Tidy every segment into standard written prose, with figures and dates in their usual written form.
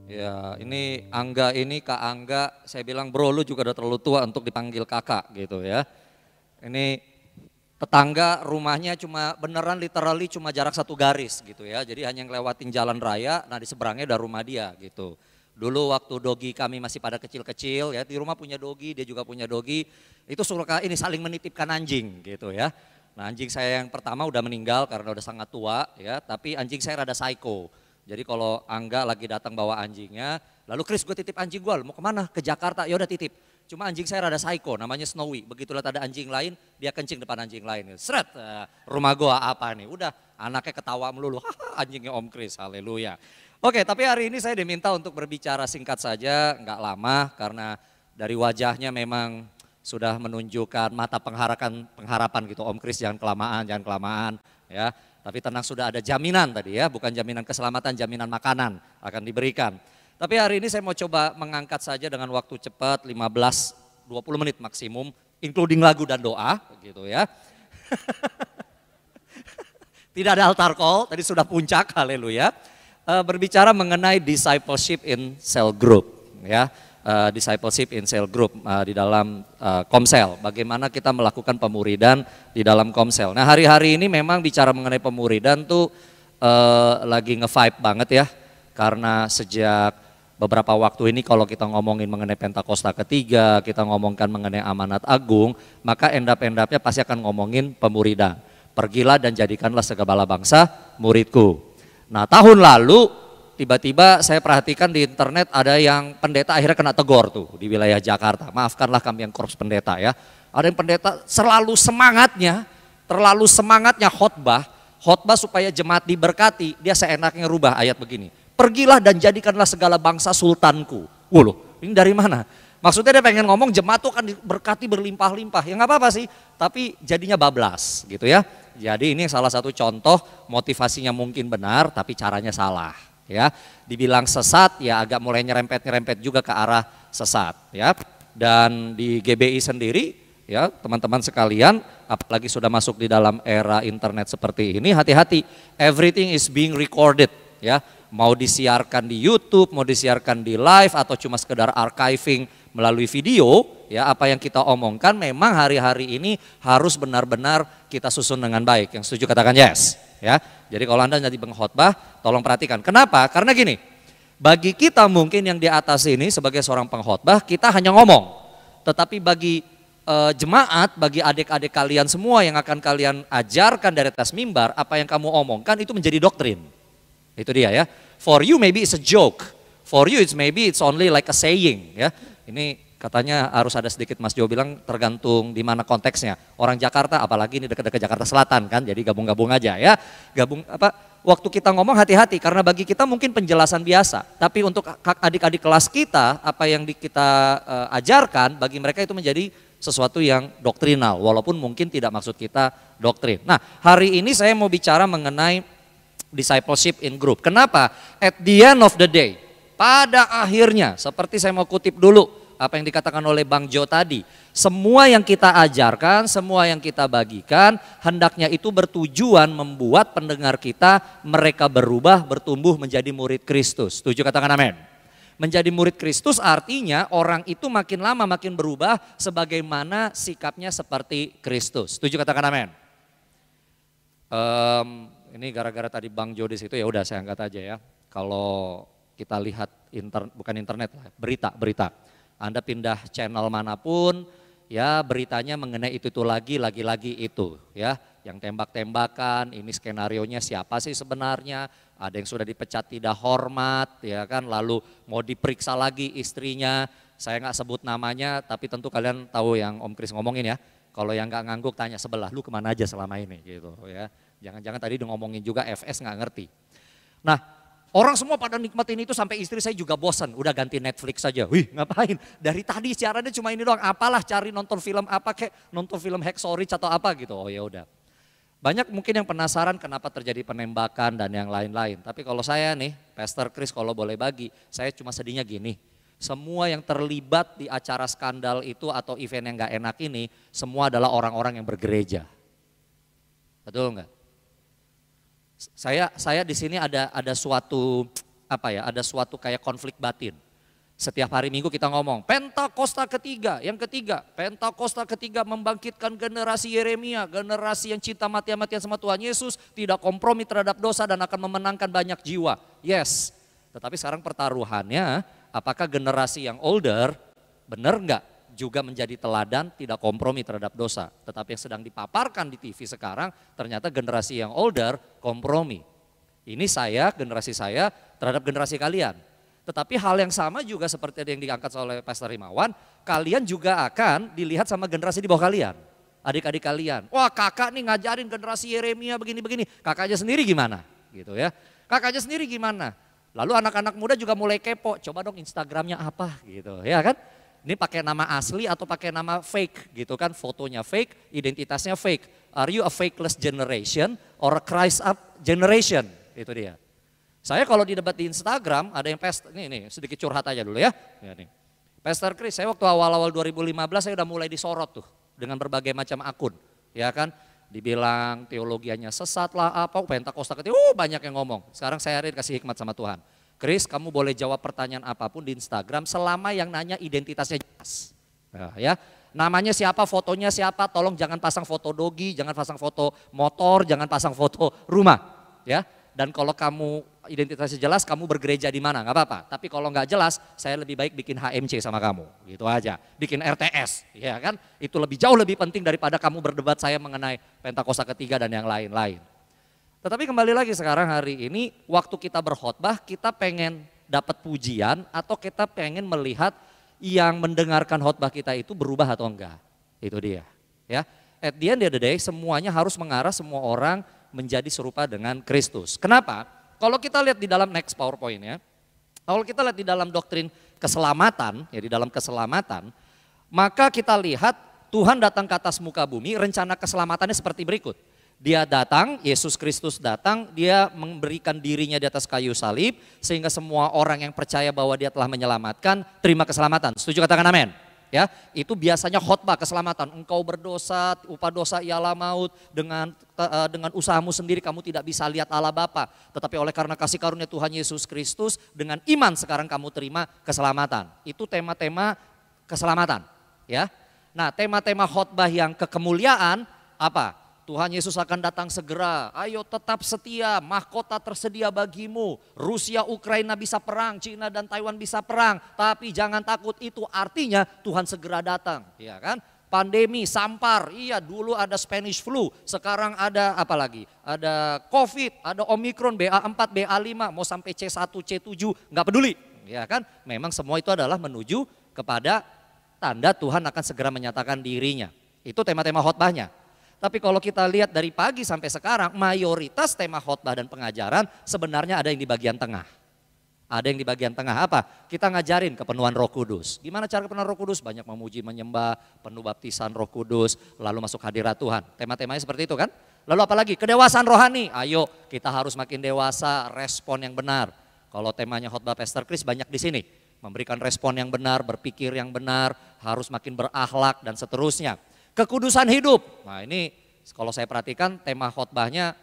Ya, ini Angga ini Kak Angga, saya bilang bro lu juga udah terlalu tua untuk dipanggil kakak gitu ya. Ini tetangga rumahnya cuma beneran literally cuma jarak satu garis gitu ya. Jadi hanya ngelewatin jalan raya, nah di seberangnya udah rumah dia gitu. Dulu waktu dogi kami masih pada kecil-kecil ya, di rumah punya dogi, dia juga punya dogi. Itu suka ini saling menitipkan anjing gitu ya. Nah anjing saya yang pertama udah meninggal karena udah sangat tua ya, tapi anjing saya rada psycho. Jadi kalau Angga lagi datang bawa anjingnya, lalu Chris gue titip anjing gue, mau kemana? Ke Jakarta, ya udah titip. Cuma anjing saya rada psycho, namanya Snowy. Begitu lihat ada anjing lain, dia kencing depan anjing lain. Seret, rumah gua apa nih? Udah anaknya ketawa melulu, haha anjingnya Om Chris, haleluya. Oke, tapi hari ini saya diminta untuk berbicara singkat saja, nggak lama karena dari wajahnya memang sudah menunjukkan mata pengharapan gitu. Om Chris jangan kelamaan ya. Tapi tenang sudah ada jaminan tadi ya, bukan jaminan keselamatan, jaminan makanan akan diberikan. Tapi hari ini saya mau coba mengangkat saja dengan waktu cepat 15-20 menit maksimum, including lagu dan doa gitu ya. Tidak ada altar call, tadi sudah puncak, haleluya. Berbicara mengenai discipleship in cell group ya. Discipleship in cell group di dalam Komsel. Bagaimana kita melakukan pemuridan di dalam Komsel. Nah hari-hari ini memang bicara mengenai pemuridan tuh lagi nge-vibe banget ya. Karena sejak beberapa waktu ini kalau kita ngomongin mengenai Pentakosta ketiga, kita ngomongkan mengenai amanat agung, maka endap-endapnya pasti akan ngomongin pemuridan. Pergilah dan jadikanlah segala bangsa muridku. Nah tahun lalu tiba-tiba saya perhatikan di internet ada yang pendeta akhirnya kena tegur tuh di wilayah Jakarta. Maafkanlah kami yang korps pendeta ya. Ada yang pendeta terlalu semangatnya khotbah supaya jemaat diberkati. Dia seenaknya rubah ayat begini. Pergilah dan jadikanlah segala bangsa sultanku. Loh, ini dari mana? Maksudnya dia pengen ngomong jemaat tuh akan diberkati berlimpah-limpah. Ya nggak apa-apa sih, tapi jadinya bablas gitu ya. Jadi ini salah satu contoh motivasinya mungkin benar tapi caranya salah. Ya, dibilang sesat ya agak mulai nyerempet juga ke arah sesat ya. Dan di GBI sendiri ya teman-teman sekalian apalagi sudah masuk di dalam era internet seperti ini hati-hati, everything is being recorded ya. Mau disiarkan di YouTube, mau disiarkan di live atau cuma sekedar archiving melalui video ya, apa yang kita omongkan memang hari-hari ini harus benar-benar kita susun dengan baik. Yang setuju katakan yes ya. Jadi kalau Anda jadi pengkhotbah, tolong perhatikan. Kenapa? Karena gini, bagi kita mungkin yang di atas ini sebagai seorang pengkhotbah, kita hanya ngomong. Tetapi bagi jemaat, bagi adik-adik kalian semua yang akan kalian ajarkan dari atas mimbar, apa yang kamu omongkan itu menjadi doktrin. Itu dia ya. For you maybe it's a joke. For you it's only like a saying ya. Ini katanya harus ada sedikit Mas Jo bilang tergantung di mana konteksnya. Orang Jakarta apalagi ini dekat-dekat Jakarta Selatan kan, jadi gabung-gabung aja ya. Waktu kita ngomong hati-hati karena bagi kita mungkin penjelasan biasa. Tapi untuk adik-adik kelas kita apa yang kita ajarkan bagi mereka itu menjadi sesuatu yang doktrinal walaupun mungkin tidak maksud kita doktrin. Nah hari ini saya mau bicara mengenai discipleship in group. Kenapa? At the end of the day, pada akhirnya seperti saya mau kutip dulu apa yang dikatakan oleh Bang Jo tadi, semua yang kita ajarkan, semua yang kita bagikan, hendaknya itu bertujuan membuat pendengar kita mereka berubah, bertumbuh menjadi murid Kristus. Setuju katakan amin. Menjadi murid Kristus artinya orang itu makin lama makin berubah sebagaimana sikapnya seperti Kristus. Setuju katakan amin. Ini gara-gara tadi Bang Jo di situ ya udah saya angkat aja ya. Kalau kita lihat bukan internet lah, berita. Anda pindah channel manapun ya beritanya mengenai itu lagi itu ya. Yang tembak-tembakan, ini skenarionya siapa sih sebenarnya? Ada yang sudah dipecat tidak hormat ya kan, lalu mau diperiksa lagi istrinya. Saya nggak sebut namanya tapi tentu kalian tahu yang Om Kris ngomongin ya. Kalau yang nggak ngangguk tanya sebelah, lu kemana aja selama ini gitu ya. Jangan-jangan tadi udah ngomongin juga FS nggak ngerti. Nah orang semua pada nikmatin itu sampai istri saya juga bosan. Udah ganti Netflix saja. Wih ngapain? Dari tadi siarannya cuma ini doang. Apalah cari nonton film apa kayak nonton film Hacksaw Ridge atau apa gitu. Oh ya udah. Banyak mungkin yang penasaran kenapa terjadi penembakan dan yang lain-lain. Tapi kalau saya nih, Pastor Chris kalau boleh bagi, saya cuma sedihnya gini. Semua yang terlibat di acara skandal itu atau event yang gak enak ini, semua adalah orang-orang yang bergereja. Betul nggak? Saya di sini ada suatu ada suatu kayak konflik batin. Setiap hari Minggu kita ngomong, Pentakosta ketiga, yang ketiga, Pentakosta ketiga membangkitkan generasi Yeremia, generasi yang cinta mati-matian sama Tuhan Yesus, tidak kompromi terhadap dosa dan akan memenangkan banyak jiwa. Yes, tetapi sekarang pertaruhannya, apakah generasi yang older, benar enggak, juga menjadi teladan tidak kompromi terhadap dosa. Tetapi yang sedang dipaparkan di TV sekarang, ternyata generasi yang older kompromi. Ini generasi saya terhadap generasi kalian. Tetapi hal yang sama juga seperti yang diangkat oleh Pastor Rimawan, kalian juga akan dilihat sama generasi di bawah kalian. Adik-adik kalian, wah kakak nih ngajarin generasi Yeremia begini-begini, kakaknya sendiri gimana? Gitu ya. Kakaknya sendiri gimana? Lalu anak-anak muda juga mulai kepo, coba dong Instagramnya apa gitu ya kan. Ini pakai nama asli atau pakai nama fake gitu kan, fotonya fake, identitasnya fake. Are you a fakeless generation or a Christ up generation? Itu dia. Saya kalau di debat di Instagram ada yang nih sedikit curhat aja dulu ya. Nih. Pastor Chris, saya waktu awal-awal 2015 saya udah mulai disorot tuh dengan berbagai macam akun, ya kan. Dibilang teologianya sesat lah apa, Pentakosta ketiga, banyak yang ngomong. Sekarang saya kasih hikmat sama Tuhan. Chris, kamu boleh jawab pertanyaan apapun di Instagram selama yang nanya identitasnya jelas. Ya, namanya siapa, fotonya siapa, tolong jangan pasang foto dogi, jangan pasang foto motor, jangan pasang foto rumah, ya. Dan kalau kamu identitasnya jelas, kamu bergereja di mana, nggak apa-apa. Tapi kalau nggak jelas, saya lebih baik bikin HMC sama kamu, gitu aja. Bikin RTS, ya kan? Itu jauh lebih penting daripada kamu berdebat saya mengenai Pentakosta ketiga dan yang lain-lain. Tetapi kembali lagi sekarang hari ini, waktu kita berkhotbah, kita pengen dapat pujian atau kita pengen melihat yang mendengarkan khotbah kita itu berubah atau enggak. Itu dia, ya. At the end of the day, semuanya harus mengarah semua orang menjadi serupa dengan Kristus. Kenapa? Kalau kita lihat di dalam next PowerPoint ya, kalau kita lihat di dalam doktrin keselamatan, ya di dalam keselamatan, maka kita lihat Tuhan datang ke atas muka bumi, rencana keselamatannya seperti berikut. Dia datang, Yesus Kristus datang, dia memberikan dirinya di atas kayu salib, sehingga semua orang yang percaya bahwa dia telah menyelamatkan, terima keselamatan. Setuju katakan amin? Ya, itu biasanya khotbah keselamatan. Engkau berdosa, upah dosa ialah maut. Dengan usahamu sendiri kamu tidak bisa lihat Allah Bapa. Tetapi oleh karena kasih karunia Tuhan Yesus Kristus, dengan iman sekarang kamu terima keselamatan. Itu tema-tema keselamatan. Ya, nah tema-tema khotbah yang kekemuliaan apa? Tuhan Yesus akan datang segera, ayo tetap setia, mahkota tersedia bagimu. Rusia, Ukraina bisa perang, Cina dan Taiwan bisa perang, tapi jangan takut, itu artinya Tuhan segera datang, ya kan? Pandemi, sampar, iya dulu ada Spanish flu, sekarang ada apa lagi? Ada COVID, ada Omikron, BA4, BA5, mau sampai C1, C7, nggak peduli, ya kan? Memang semua itu adalah menuju kepada tanda Tuhan akan segera menyatakan dirinya. Itu tema-tema khotbahnya. Tapi kalau kita lihat dari pagi sampai sekarang, mayoritas tema khotbah dan pengajaran sebenarnya ada yang di bagian tengah. Ada yang di bagian tengah apa? Kita ngajarin kepenuhan Roh Kudus. Gimana cara kepenuhan Roh Kudus? Banyak memuji, menyembah, penuh baptisan Roh Kudus, lalu masuk hadirat Tuhan. Tema-temanya seperti itu kan? Lalu apalagi? Kedewasaan rohani. Ayo kita harus makin dewasa, respon yang benar. Kalau temanya khotbah Pastor Chris banyak di sini. Memberikan respon yang benar, berpikir yang benar, harus makin berakhlak dan seterusnya. Kekudusan hidup. Nah ini kalau saya perhatikan tema khotbahnya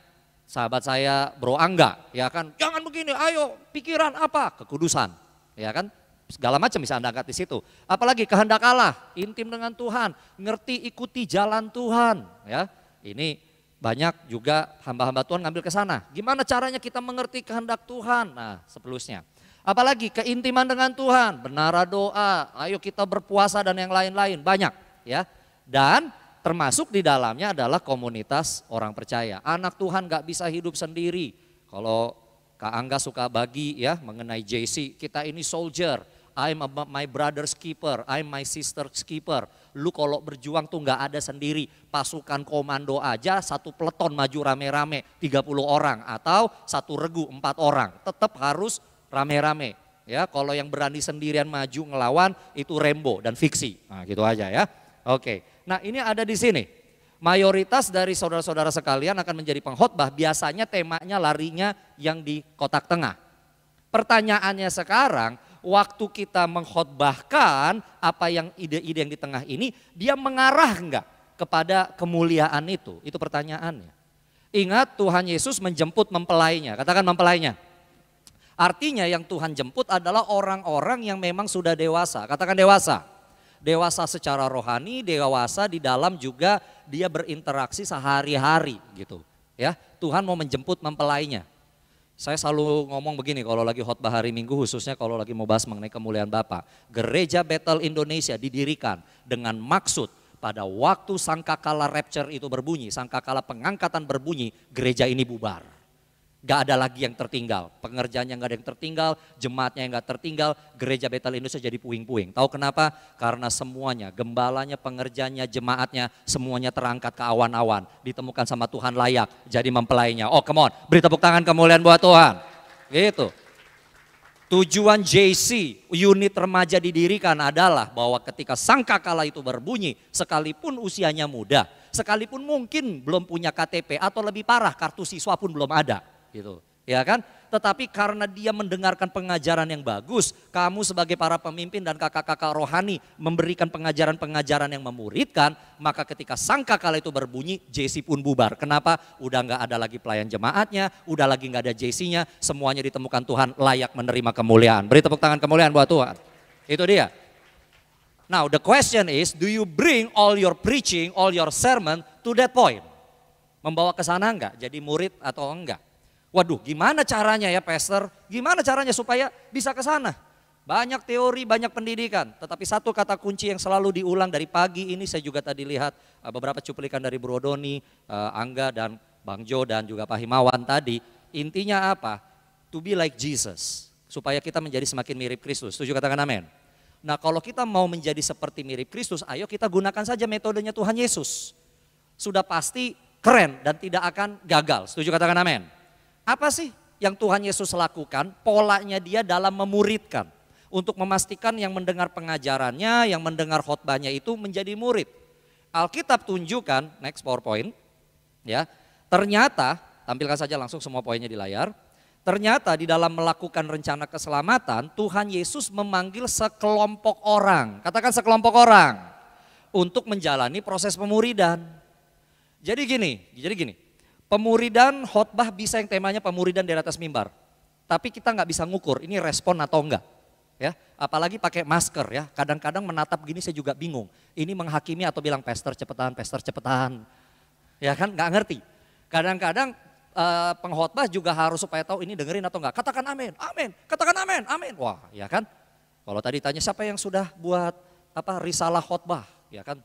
sahabat saya Bro Angga, ya kan, jangan begini, ayo pikiran apa? Kekudusan, ya kan, segala macam bisa Anda angkat di situ. Apalagi kehendak Allah, intim dengan Tuhan, ngerti ikuti jalan Tuhan, ya. Ini banyak juga hamba-hamba Tuhan ngambil ke sana. Gimana caranya kita mengerti kehendak Tuhan? Nah, seterusnya. Apalagi keintiman dengan Tuhan, benar doa, ayo kita berpuasa dan yang lain-lain, banyak, ya. Dan termasuk di dalamnya adalah komunitas orang percaya. Anak Tuhan gak bisa hidup sendiri. Kalau Kak Angga suka bagi ya mengenai JC, kita ini soldier. I'm my brother's keeper, I'm my sister's keeper. Lu kalau berjuang tuh gak ada sendiri. Pasukan komando aja satu peleton maju rame-rame 30 orang. Atau satu regu 4 orang. Tetap harus rame-rame. Ya, kalau yang berani sendirian maju ngelawan itu Rambo dan fiksi. Nah gitu aja ya. Oke, nah ini ada di sini. Mayoritas dari saudara-saudara sekalian akan menjadi pengkhotbah, biasanya temanya larinya yang di kotak tengah. Pertanyaannya sekarang, waktu kita mengkhotbahkan apa yang ide-ide yang di tengah ini, dia mengarah enggak kepada kemuliaan itu? Itu pertanyaannya. Ingat Tuhan Yesus menjemput mempelainya, katakan mempelainya. Artinya yang Tuhan jemput adalah orang-orang yang memang sudah dewasa. Katakan dewasa. Dewasa secara rohani, dewasa di dalam juga dia berinteraksi sehari-hari gitu. Ya, Tuhan mau menjemput mempelainya. Saya selalu ngomong begini kalau lagi khotbah hari Minggu, khususnya kalau lagi mau bahas mengenai kemuliaan Bapa. Gereja Bethel Indonesia didirikan dengan maksud pada waktu sangkakala rapture itu berbunyi, sangkakala pengangkatan berbunyi, gereja ini bubar. Gak ada lagi yang tertinggal, pengerjaannya gak ada yang tertinggal, jemaatnya yang gak tertinggal, gereja Bethel Indonesia jadi puing-puing. Tahu kenapa? Karena semuanya, gembalanya, pengerjanya, jemaatnya, semuanya terangkat ke awan-awan. Ditemukan sama Tuhan layak, jadi mempelainya. Oh come on, beri tepuk tangan kemuliaan buat Tuhan. Gitu. Tujuan JC, unit remaja didirikan adalah bahwa ketika sangkakala itu berbunyi, sekalipun usianya muda, sekalipun mungkin belum punya KTP atau lebih parah kartu siswa pun belum ada. Gitu, ya kan? Tetapi karena dia mendengarkan pengajaran yang bagus, kamu sebagai para pemimpin dan kakak-kakak rohani memberikan pengajaran-pengajaran yang memuridkan, maka ketika sangkakala itu berbunyi, JC pun bubar. Kenapa? Udah nggak ada lagi pelayan jemaatnya, udah lagi nggak ada JC-nya, semuanya ditemukan Tuhan layak menerima kemuliaan. Beri tepuk tangan kemuliaan buat Tuhan. Itu dia. Now the question is, do you bring all your preaching, all your sermon to that point? Membawa ke sana enggak? Jadi murid atau enggak? Waduh, gimana caranya ya pastor? Gimana caranya supaya bisa ke sana? Banyak teori, banyak pendidikan. Tetapi satu kata kunci yang selalu diulang dari pagi ini, saya juga tadi lihat beberapa cuplikan dari Bro Doni, Angga dan Bang Jo dan juga Pak Himawan tadi. Intinya apa? To be like Jesus. Supaya kita menjadi semakin mirip Kristus. Setuju katakan amin? Nah kalau kita mau menjadi seperti mirip Kristus, ayo kita gunakan saja metodenya Tuhan Yesus. Sudah pasti keren dan tidak akan gagal. Setuju katakan amin? Apa sih yang Tuhan Yesus lakukan? Polanya dia dalam memuridkan. Untuk memastikan yang mendengar pengajarannya, yang mendengar khotbahnya itu menjadi murid. Alkitab tunjukkan, next PowerPoint. Ya, ternyata, tampilkan saja langsung semua poinnya di layar. Ternyata di dalam melakukan rencana keselamatan, Tuhan Yesus memanggil sekelompok orang. Katakan sekelompok orang. Untuk menjalani proses pemuridan. Jadi gini. Pemuridan khotbah bisa yang temanya pemuridan di atas mimbar. Tapi kita nggak bisa ngukur ini respon atau enggak. Ya, apalagi pakai masker ya. Kadang-kadang menatap gini saya juga bingung. Ini menghakimi atau bilang pastor cepetan. Ya kan nggak ngerti. Kadang-kadang pengkhotbah juga harus supaya tahu ini dengerin atau enggak. Katakan amin, amin, katakan amin, amin. Wah, ya kan? Kalau tadi tanya siapa yang sudah buat risalah khotbah, ya kan?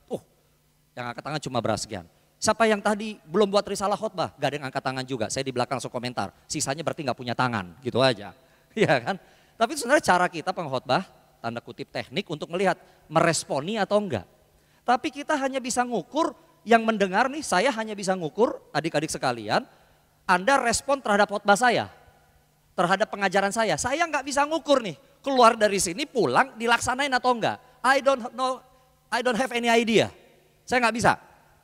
Yang angkat tangan cuma bersekian. Siapa yang tadi belum buat risalah khotbah? Gak ada yang angkat tangan juga. Saya di belakang langsung komentar. Sisanya berarti gak punya tangan, gitu aja. Iya kan? Tapi sebenarnya cara kita pengkhotbah, tanda kutip teknik untuk melihat meresponi atau enggak. Tapi kita hanya bisa ngukur yang mendengar nih, saya hanya bisa ngukur adik-adik sekalian, Anda respon terhadap khotbah saya, terhadap pengajaran saya. Saya nggak bisa ngukur nih, keluar dari sini pulang dilaksanain atau enggak. I don't have any idea. Saya nggak bisa.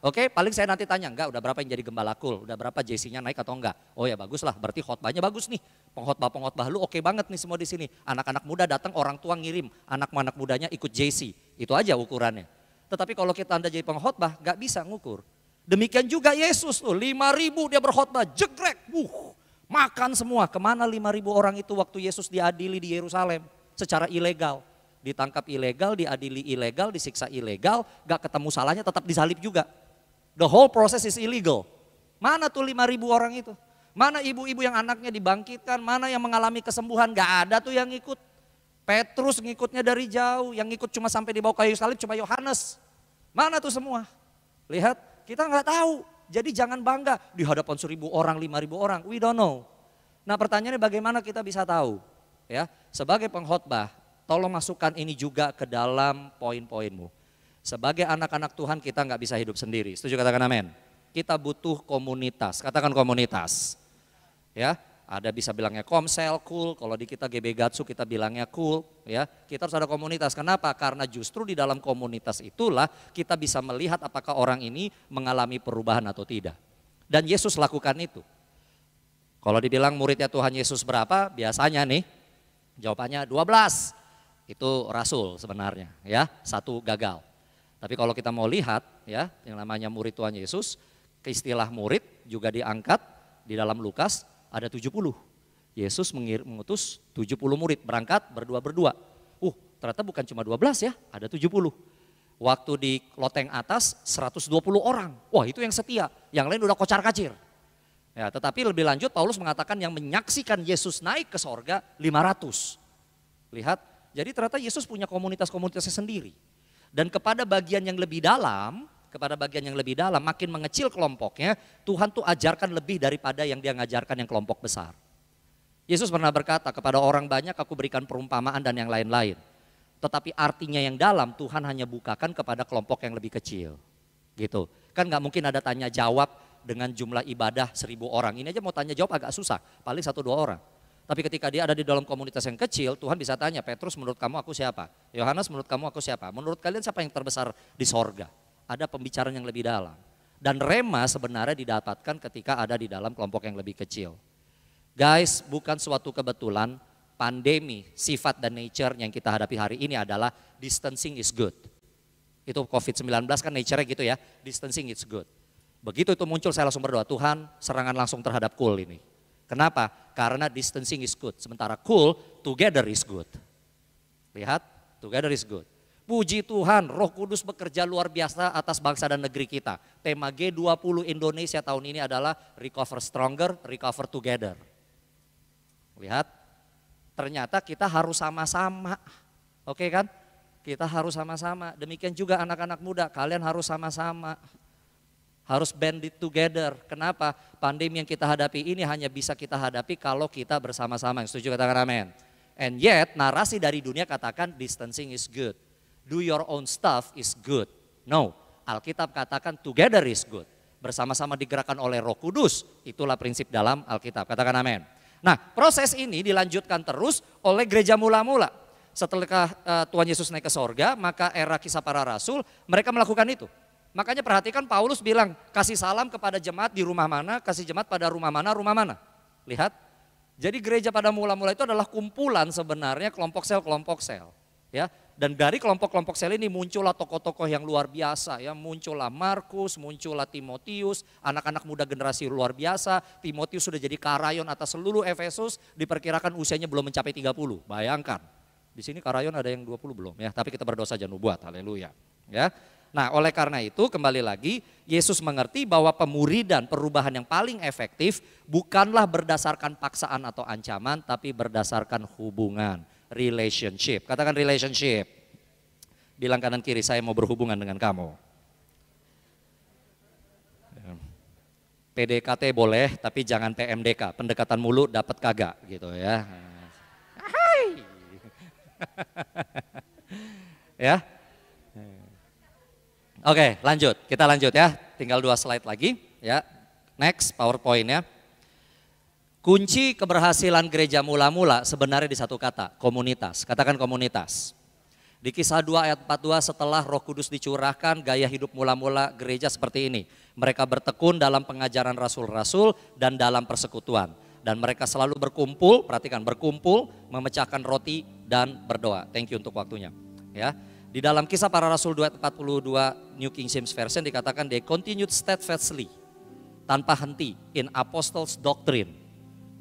Oke, paling saya nanti tanya, enggak udah berapa yang jadi gembala kul, udah berapa JC-nya naik atau enggak. Oh ya bagus lah, berarti khotbahnya bagus nih. Pengkhotbah lu oke banget nih semua di sini. Anak-anak muda datang, orang tua ngirim, anak-anak mudanya ikut JC. Itu aja ukurannya. Tetapi kalau kita Anda jadi pengkhotbah, enggak bisa ngukur. Demikian juga Yesus tuh, 5.000 dia berkhotbah, jegrek, makan semua. Kemana 5.000 orang itu waktu Yesus diadili di Yerusalem secara ilegal. Ditangkap ilegal, diadili ilegal, disiksa ilegal, gak ketemu salahnya tetap disalib juga. The whole process is illegal. Mana tuh 5.000 orang itu? Mana ibu-ibu yang anaknya dibangkitkan? Mana yang mengalami kesembuhan? Gak ada tuh yang ikut. Petrus ngikutnya dari jauh. Yang ikut cuma sampai di bawah kayu salib cuma Yohanes. Mana tuh semua? Lihat, kita gak tahu. Jadi jangan bangga di hadapan 1.000 orang, 5.000 orang. We don't know. Nah pertanyaannya bagaimana kita bisa tahu? Ya, sebagai pengkhotbah, tolong masukkan ini juga ke dalam poin-poinmu. Sebagai anak-anak Tuhan kita nggak bisa hidup sendiri. Setuju katakan amin. Kita butuh komunitas. Katakan komunitas. Ya, ada bisa bilangnya komsel, cool. Kalau di kita GB Gatsu kita bilangnya cool. Ya, kita harus ada komunitas. Kenapa? Karena justru di dalam komunitas itulah kita bisa melihat apakah orang ini mengalami perubahan atau tidak. Dan Yesus lakukan itu. Kalau dibilang muridnya Tuhan Yesus berapa? Biasanya nih, jawabannya 12. Itu rasul sebenarnya. Ya, 1 gagal. Tapi kalau kita mau lihat ya yang namanya murid Tuhan Yesus, ke istilah murid juga diangkat di dalam Lukas ada 70. Yesus mengutus 70 murid berangkat berdua-berdua. Ternyata bukan cuma 12 ya, ada 70. Waktu di loteng atas 120 orang. Wah, itu yang setia, yang lain udah kocar-kacir. Ya, tetapi lebih lanjut Paulus mengatakan yang menyaksikan Yesus naik ke sorga 500. Lihat, jadi ternyata Yesus punya komunitas-komunitasnya sendiri. Dan kepada bagian yang lebih dalam, makin mengecil kelompoknya, Tuhan tuh ajarkan lebih daripada yang dia ngajarkan yang kelompok besar. Yesus pernah berkata, kepada orang banyak aku berikan perumpamaan dan yang lain-lain. Tetapi artinya yang dalam Tuhan hanya bukakan kepada kelompok yang lebih kecil. Gitu. Kan gak mungkin ada tanya jawab dengan jumlah ibadah 1000 orang. Ini aja mau tanya jawab agak susah, paling 1-2 orang. Tapi ketika dia ada di dalam komunitas yang kecil, Tuhan bisa tanya, Petrus menurut kamu aku siapa? Yohanes menurut kamu aku siapa? Menurut kalian siapa yang terbesar di sorga? Ada pembicaraan yang lebih dalam. Dan rema sebenarnya didapatkan ketika ada di dalam kelompok yang lebih kecil. Guys, bukan suatu kebetulan pandemi, sifat dan nature yang kita hadapi hari ini adalah distancing is good. Itu COVID-19 kan nature-nya gitu ya, distancing is good. Begitu itu muncul saya langsung berdoa, Tuhan serangan langsung terhadap cool ini. Kenapa? Karena distancing is good, sementara cool together is good. Lihat, together is good. Puji Tuhan, Roh Kudus bekerja luar biasa atas bangsa dan negeri kita. Tema G20 Indonesia tahun ini adalah Recover Stronger, Recover Together. Lihat, ternyata kita harus sama-sama, oke kan? Kita harus sama-sama, demikian juga anak-anak muda, kalian harus sama-sama. Harus band it together. Kenapa? Pandemi yang kita hadapi ini hanya bisa kita hadapi kalau kita bersama-sama. Yang setuju katakan amin. And yet narasi dari dunia katakan distancing is good. Do your own stuff is good. No, Alkitab katakan together is good. Bersama-sama digerakkan oleh Roh Kudus. Itulah prinsip dalam Alkitab. Katakan amin. Nah, proses ini dilanjutkan terus oleh gereja mula-mula. Setelah Tuhan Yesus naik ke sorga, maka era Kisah Para Rasul mereka melakukan itu. Makanya perhatikan Paulus bilang kasih salam kepada jemaat di rumah mana, kasih jemaat pada rumah mana. Lihat, jadi gereja pada mula-mula itu adalah kumpulan sebenarnya kelompok sel. Ya, dan dari kelompok-kelompok sel ini muncullah tokoh-tokoh yang luar biasa. Ya, muncullah Markus, muncullah Timotius, anak-anak muda generasi luar biasa. Timotius sudah jadi karayon atas seluruh Efesus, diperkirakan usianya belum mencapai 30. Bayangkan, di sini karayon ada yang 20 belum ya, tapi kita berdoa saja nubuat, haleluya. Ya. Nah, oleh karena itu kembali lagi Yesus mengerti bahwa pemuridan perubahan yang paling efektif bukanlah berdasarkan paksaan atau ancaman, tapi berdasarkan hubungan, relationship. Katakan relationship. Bilang kanan kiri, saya mau berhubungan dengan kamu. PDKT boleh, tapi jangan PMDK. Pendekatan mulu dapat kagak gitu ya. Hai. Ya. Oke, kita lanjut ya, tinggal 2 slide lagi ya, next PowerPoint ya. Kunci keberhasilan gereja mula-mula sebenarnya di satu kata, komunitas, katakan komunitas. Di Kisah 2 ayat 42 setelah Roh Kudus dicurahkan, gaya hidup mula-mula gereja seperti ini. Mereka bertekun dalam pengajaran rasul-rasul dan dalam persekutuan. Dan mereka selalu berkumpul, perhatikan berkumpul, memecahkan roti dan berdoa. Thank you untuk waktunya ya. Di dalam Kisah Para Rasul 2:42 New King James Version dikatakan they continued steadfastly, tanpa henti in apostles doctrine.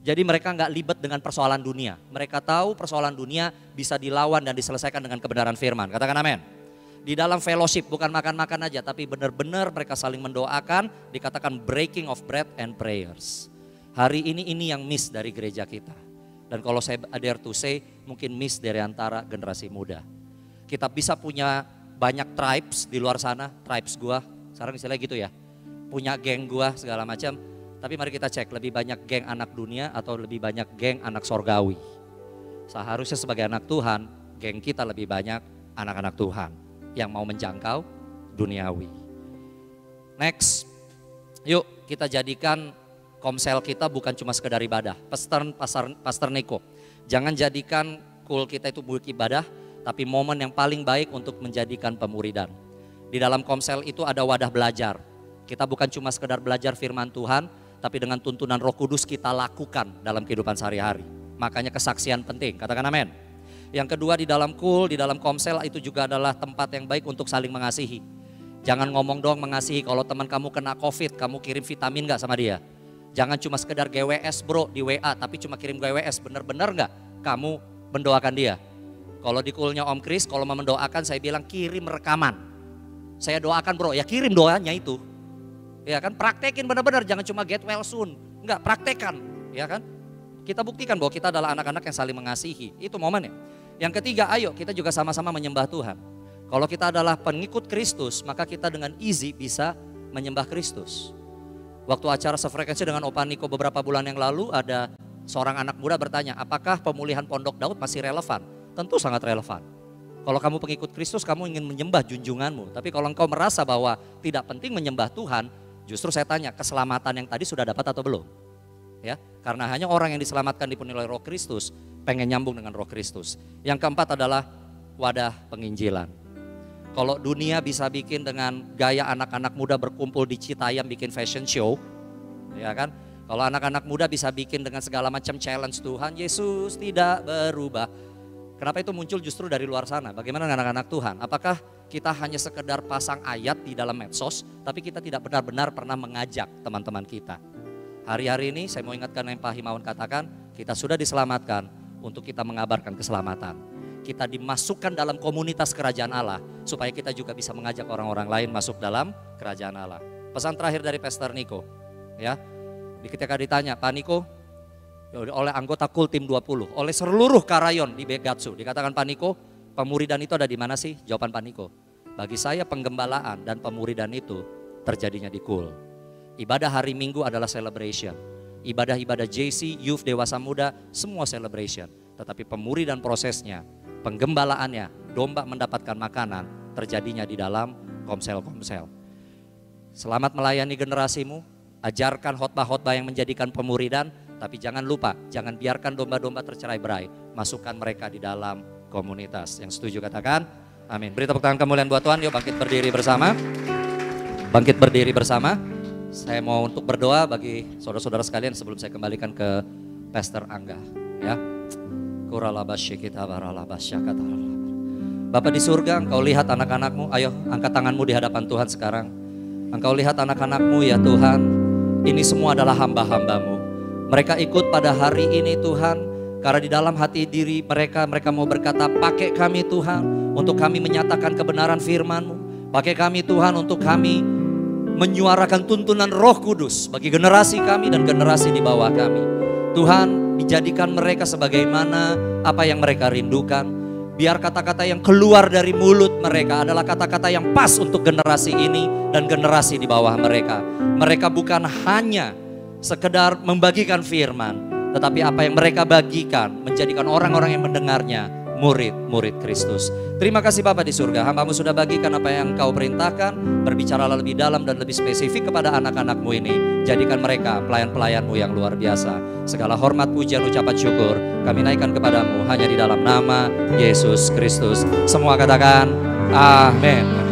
Jadi mereka nggak libet dengan persoalan dunia. Mereka tahu persoalan dunia bisa dilawan dan diselesaikan dengan kebenaran firman. Katakan amin. Di dalam fellowship bukan makan-makan aja, tapi benar-benar mereka saling mendoakan, dikatakan breaking of bread and prayers. Hari ini yang miss dari gereja kita. Dan kalau saya dare to say, mungkin miss dari antara generasi muda. Kita bisa punya banyak tribes di luar sana, tribes gua, sekarang istilahnya gitu ya. Punya geng gua segala macam, tapi mari kita cek lebih banyak geng anak dunia atau lebih banyak geng anak sorgawi. Seharusnya sebagai anak Tuhan, geng kita lebih banyak anak-anak Tuhan yang mau menjangkau duniawi. Next, yuk kita jadikan komsel kita bukan cuma sekedar ibadah. Pastor Niko, jangan jadikan cool kita itu buku ibadah, tapi momen yang paling baik untuk menjadikan pemuridan. Di dalam komsel itu ada wadah belajar. Kita bukan cuma sekedar belajar firman Tuhan, tapi dengan tuntunan Roh Kudus kita lakukan dalam kehidupan sehari-hari. Makanya kesaksian penting, katakan amin. Yang kedua di dalam di dalam komsel itu juga adalah tempat yang baik untuk saling mengasihi. Jangan ngomong doang mengasihi, kalau teman kamu kena COVID, kamu kirim vitamin gak sama dia? Jangan cuma sekedar GWS bro di WA, tapi cuma kirim GWS. Bener-bener nggak kamu mendoakan dia? Kalau di call-nya Om Kris, kalau mau mendoakan saya bilang kirim rekaman. Saya doakan bro, ya kirim doanya itu. Ya kan, praktekin benar-benar, jangan cuma get well soon. Enggak, praktekan, ya kan. Kita buktikan bahwa kita adalah anak-anak yang saling mengasihi. Itu momennya. Yang ketiga, ayo kita juga sama-sama menyembah Tuhan. Kalau kita adalah pengikut Kristus, maka kita dengan easy bisa menyembah Kristus. Waktu acara sefrekuensi dengan Opa Niko beberapa bulan yang lalu, ada seorang anak muda bertanya, apakah pemulihan Pondok Daud masih relevan? Tentu sangat relevan. Kalau kamu pengikut Kristus, kamu ingin menyembah junjunganmu. Tapi kalau engkau merasa bahwa tidak penting menyembah Tuhan, justru saya tanya, keselamatan yang tadi sudah dapat atau belum? Ya, karena hanya orang yang diselamatkan dipenuhi oleh Roh Kristus, pengen nyambung dengan Roh Kristus. Yang keempat adalah wadah penginjilan. Kalau dunia bisa bikin dengan gaya anak-anak muda berkumpul di Citayam bikin fashion show, ya kan? Kalau anak-anak muda bisa bikin dengan segala macam challenge Tuhan, Yesus tidak berubah. Kenapa itu muncul justru dari luar sana? Bagaimana dengan anak-anak Tuhan? Apakah kita hanya sekedar pasang ayat di dalam medsos, tapi kita tidak benar-benar pernah mengajak teman-teman kita? Hari-hari ini saya mau ingatkan yang Pak Himawan katakan, kita sudah diselamatkan untuk kita mengabarkan keselamatan. Kita dimasukkan dalam komunitas kerajaan Allah, supaya kita juga bisa mengajak orang-orang lain masuk dalam kerajaan Allah. Pesan terakhir dari Pastor Niko, ya. Ketika ditanya, Pak Niko, oleh anggota Kul Tim 20, oleh seluruh karayon di Begatsu, dikatakan Pak Niko, pemuridan itu ada di mana sih? Jawaban Pak Niko, bagi saya penggembalaan dan pemuridan itu terjadinya di Kul. Ibadah hari Minggu adalah celebration. Ibadah-ibadah JC, youth, dewasa muda, semua celebration. Tetapi pemuridan prosesnya, penggembalaannya, domba mendapatkan makanan, terjadinya di dalam komsel-komsel. Selamat melayani generasimu, ajarkan khotbah-khotbah yang menjadikan pemuridan, tapi jangan lupa, jangan biarkan domba-domba tercerai-berai. Masukkan mereka di dalam komunitas. Yang setuju katakan, amin. Beri tepuk tangan kemuliaan buat Tuhan, yuk bangkit berdiri bersama. Bangkit berdiri bersama. Saya mau untuk berdoa bagi saudara-saudara sekalian sebelum saya kembalikan ke Pastor Angga. Ya. Bapak di surga, engkau lihat anak-anakmu, ayo angkat tanganmu di hadapan Tuhan sekarang. Engkau lihat anak-anakmu ya Tuhan, ini semua adalah hamba-hambamu. Mereka ikut pada hari ini Tuhan, karena di dalam hati diri mereka mau berkata, pakai kami Tuhan untuk kami menyatakan kebenaran firman-Mu. Pakai kami Tuhan untuk kami menyuarakan tuntunan Roh Kudus bagi generasi kami dan generasi di bawah kami. Tuhan, dijadikan mereka sebagaimana apa yang mereka rindukan. Biar kata-kata yang keluar dari mulut mereka adalah kata-kata yang pas untuk generasi ini dan generasi di bawah mereka. Mereka bukan hanya sekedar membagikan firman, tetapi apa yang mereka bagikan menjadikan orang-orang yang mendengarnya murid-murid Kristus. Terima kasih Bapa di surga, hamba-Mu sudah bagikan apa yang Kau perintahkan, berbicaralah lebih dalam dan lebih spesifik kepada anak-anak-Mu ini. Jadikan mereka pelayan-pelayan-Mu yang luar biasa. Segala hormat, pujian, ucapan syukur kami naikkan kepadamu hanya di dalam nama Yesus Kristus. Semua katakan amin.